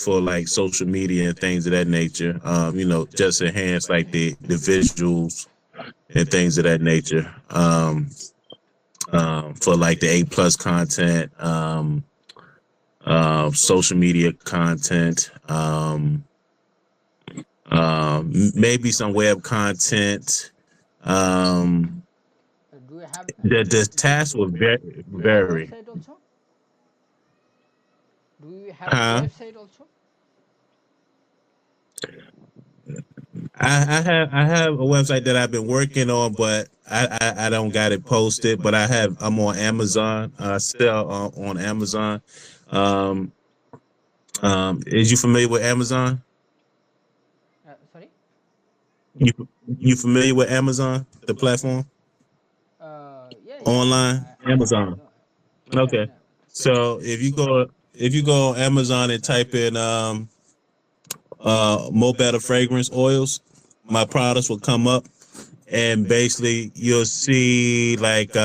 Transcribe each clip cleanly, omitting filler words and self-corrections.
for like social media and things of that nature. You know, just enhance like the visuals and things of that nature. For like the A+ content, social media content, maybe some web content. Do you have The task will vary. website also? Do you have Huh? website also? I have a website that I've been working on, but I don't got it posted. But I'm on Amazon. I sell on Amazon. Um, is you familiar with Amazon? Sorry. You you familiar with Amazon, the platform Yeah. online? I Amazon. know. Yeah, I Okay. know. So if you go on Amazon and type in Mo Better fragrance oils, my products will come up, and basically you'll see like you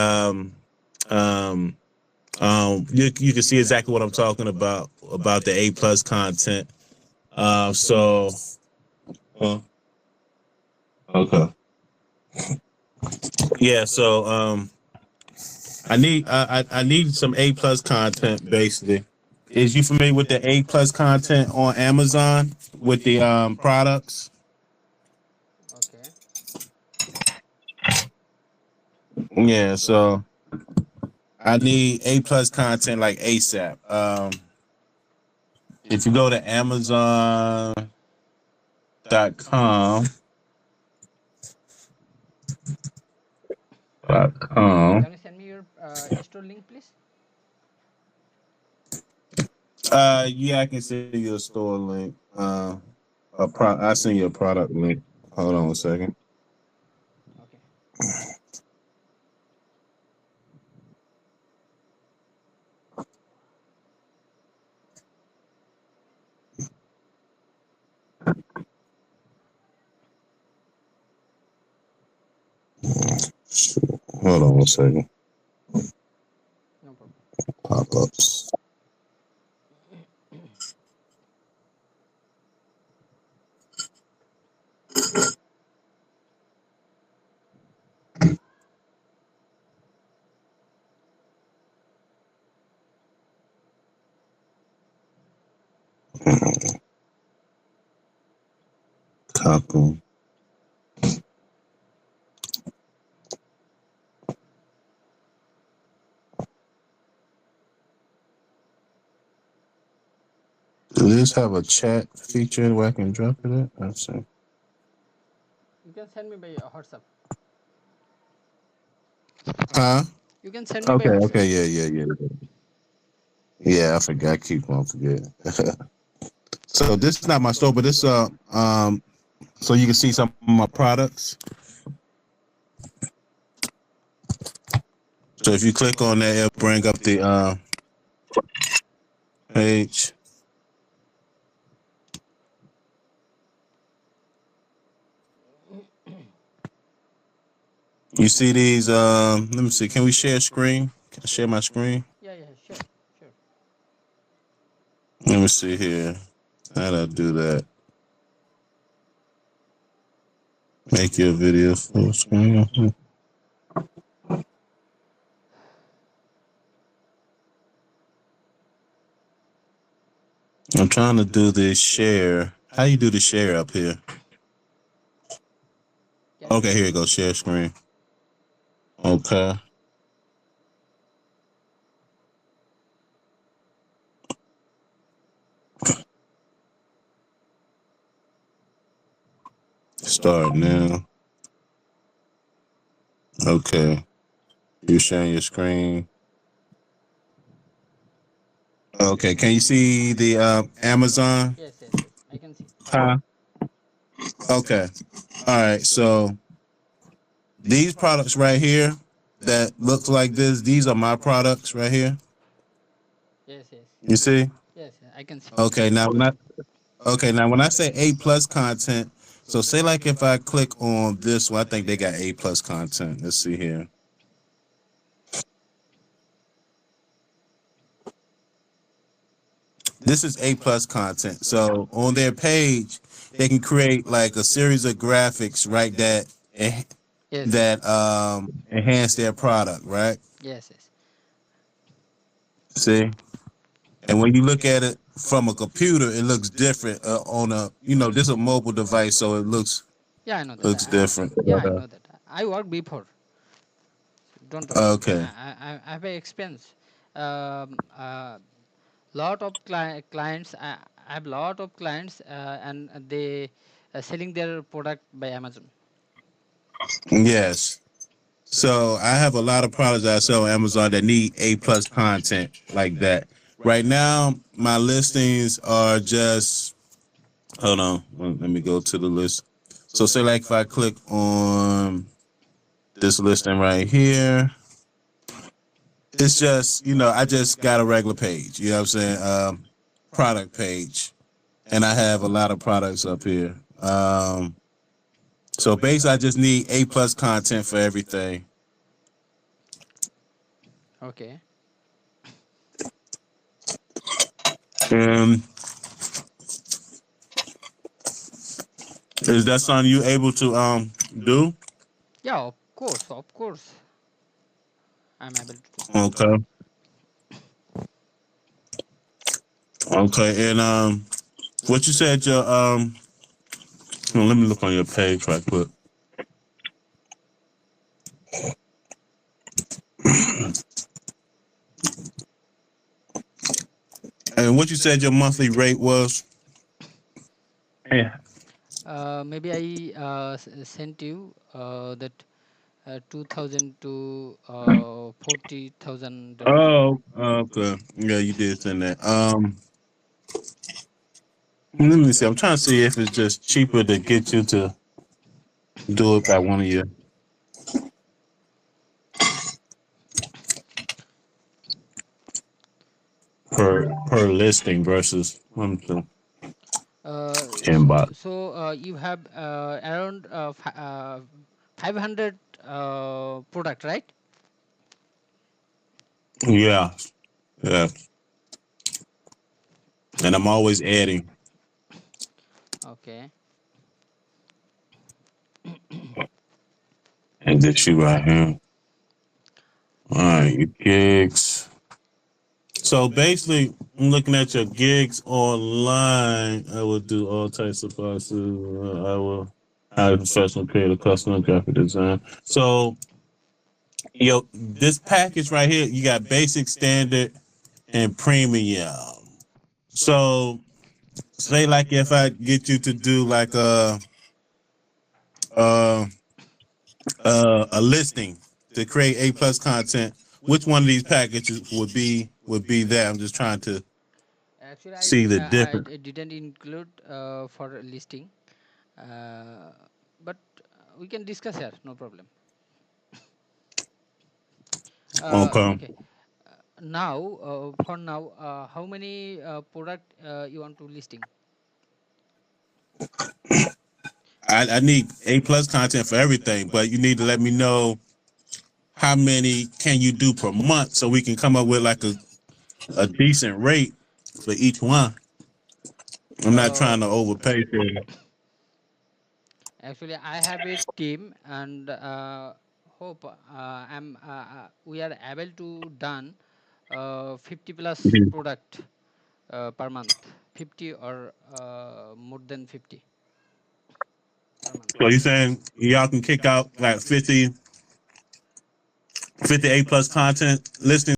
can see exactly what I'm talking about the A+ content. So okay, yeah. So I need some A+ content basically. Is you familiar with the A+ content on Amazon with the products? Okay. Yeah, so I need A+ content like ASAP. If you go to Amazon.com, Can you send me your store link, please? yeah, I can send you a store link. I send you a product link. Hold on a second. Okay. Hold on a second. No problem. Pop-ups. Copy. Do this have a chat feature where I can drop it at? Let's see. You can send me by WhatsApp. Huh? You can send me by WhatsApp. Okay, yeah. Yeah, I forgot. I keep on forgetting. So this is not my store, but this so you can see some of my products. So if you click on that, it'll bring up the page. You see these? Let me see. Can we share screen? Can I share my screen? Yeah, sure. Let me see here. How do I do that? Make your video full screen. I'm trying to do this share. How you do the share up here? Okay, here you go. Share screen. Okay. Start now. Okay. You're sharing your screen. Okay. Can you see the Amazon? Yes. I can see. Huh? Okay. All right. So these products right here that looks like this, these are my products right here. Yes. You see? Yes, I can see. Okay. Now when I say A+ content, so say like if I click on this one, I think they got A+ content. Let's see here. This is A plus content. So on their page, they can create like a series of graphics, right? Yes, That enhance their product, right? yes, yes. See, and when you look at it from a computer, it looks different. On a, this is a mobile device, so it Yeah, I know that. looks different. Yeah, I know that. I worked before. Don't worry. Okay. I have a experience. A lot of clients. I have lot of clients, and they selling their product by Amazon. Yes. So I have a lot of products that I sell on Amazon that need A plus content like that. Right now, my listings are just, hold on, let me go to the list. So say like if I click on this listing right here, it's just, I just got a regular page, you know what I'm saying? Product page. And I have a lot of products up here. So basically I just need A plus content for everything. Okay. And is that something you able to do? Yeah, of course, of course. I'm able to do. Okay. Okay. And what you said your well, let me look on your page right quick. And what you said your monthly rate was? Yeah. Maybe I sent you that 2,000 to 40,000 rupee. Oh, okay. Yeah, you did send that. Let me see. I'm trying to see if it's just cheaper to get you to do it by one of your per listing versus one to ten So, bucks. you have around 500 product, right? Yeah, yeah. And I'm always adding. Okay. And this you right here. All right, your gigs. So basically, I'm looking at your gigs online. I will do all types of processes. I will hire professional creative customer graphic design. So, this package right here, you got basic, standard, and premium. So, say like if I get you to do like a, a listing to create A plus content, which one of these packages would be that? I'm just trying to Actually, see the difference. I didn't include for listing, but we can discuss here, no problem. Okay. Okay. Now, for now, how many product you want to listing? I need A plus content for everything, but you need to let me know how many can you do per month so we can come up with like a decent rate for each one. I'm not Uh, trying to overpay for it. Actually, I have a team, and hope we are able to done 50 plus Mhm. product per month, 50 or more than 50 per month. So you saying y'all can kick out like 50 A plus content listings